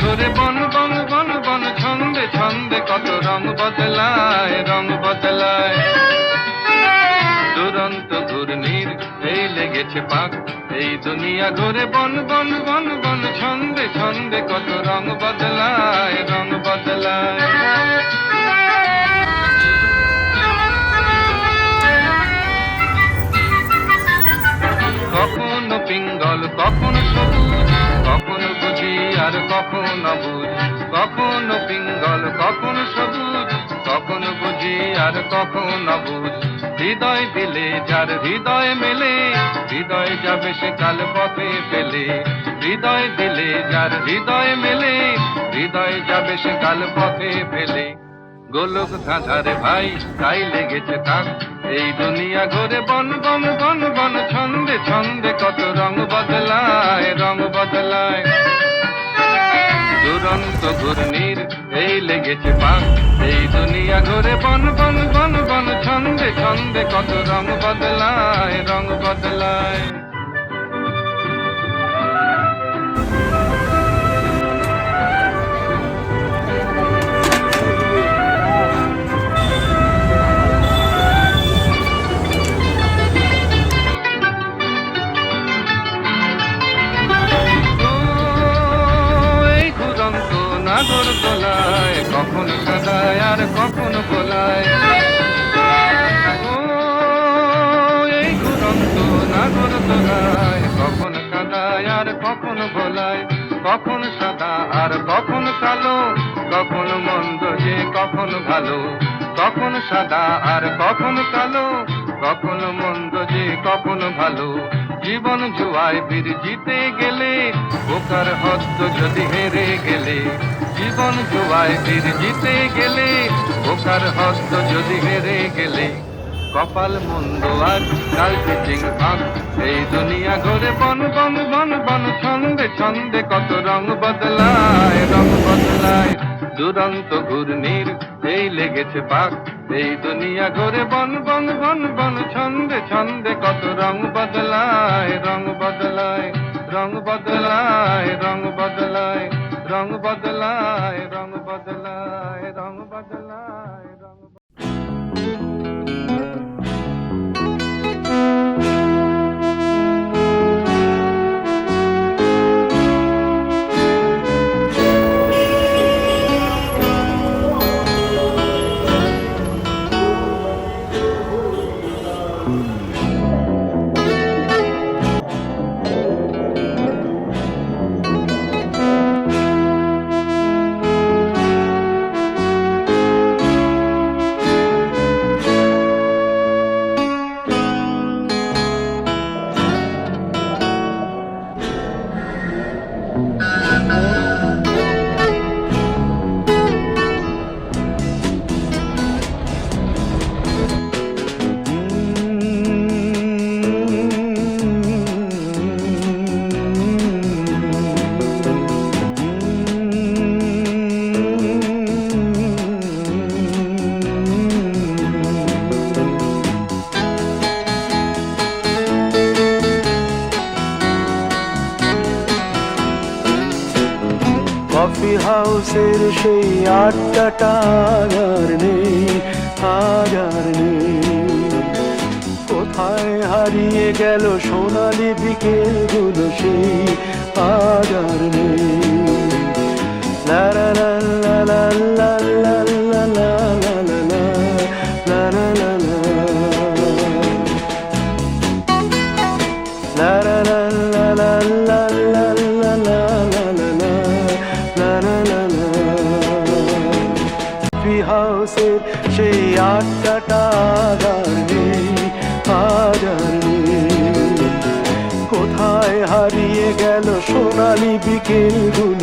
ঘুরে বন বন বন বন, ছন্দে ছন্দে কত রং বদলায়, রং বদলায়। দুরন্ত ঘূর্ণির এই লেগেছে পাক, এই দুনিয়া ঘুরে বন বন বন বন, ছন্দে ছন্দে কত রং বদলায়, রং বদলায়। কখনো পিঙ্গল কখনো সবুজ, কখনো বুঝি আর কখনো অবুঝ। কখনো পিঙ্গল কখনো সবুজ, কখনো বুঝি আর কখনো অবুঝ। হৃদয় দিলে যার হৃদয় মেলে, হৃদয় যাবে সে কাল পথে ফেলে। হৃদয় দিলে যার হৃদয় মেলে, হৃদয় যাবে সে কাল পথে ফেলে। গোলক ধাঁধারে ভাই তাই লেগেছে থাক, এই দুনিয়া ঘুরে বন বন বন বন, ছন্দে ছন্দে কত রং বদলায়, রং বদলায়। দুরন্ত ঘূর্ণির এই লেগেছে পাক, এই দুনিয়া ঘুরে বন বন বন বন, ছন্দে ছন্দে কত রং বদলায়, রং বদলায়। নাগর দোলায় কখনো কাদায় আর কখনো গোলায়। ও এই ঘুরন্ত নাগর দোলায় কখনো কাদায় আর কখনো গোলায়। কখনো সাদা আর কখনো কালো, কখনো মন্দ যে কখনো ভালো। কখনো সাদা আর কখনো কালো, কখনো মন্দ যে কখনো ভালো। জীবন জুয়ায় বীর জিতে গেলে, বোকার হদ্দ যদি হেরে গেলে। জীবন জুয়ায় বীর জিতে গেলে, বোকার হদ্দ যদি হেরে গেলে। কপাল মন্দ আর কাল চিচিং ভাগ, এই দুনিয়া ঘুরে বন বন বন বন, ছন্দে ছন্দে কত রং বদলায়, রং বদলায়। দুরন্ত ঘূর্ণির এই লেগেছে পাক, এই দুনিয়া ঘুরে বন বন বন বন, ছন্দে ছন্দে কত রং বদলায়, রং বদলায়। রং বদলায়, রং বদলায়, রং বদলায়, রং বদলায়, রং বদলায়, রং কফি হাউসের সেই আড্ডাটা আর নেই, আজ আর নেই। কোথায় হারিয়ে গেল সোনালি বিকেলগুলো সেই, আজ আর নেই। লা লা লা লা লা লা লা লা লা লা লা লা লা লা লা লা লা লা হাউসের সেই আড্ডাটা আর নেই, আজ আর নেই। কোথায় হারিয়ে গেল সোনালি বিকেলগুলো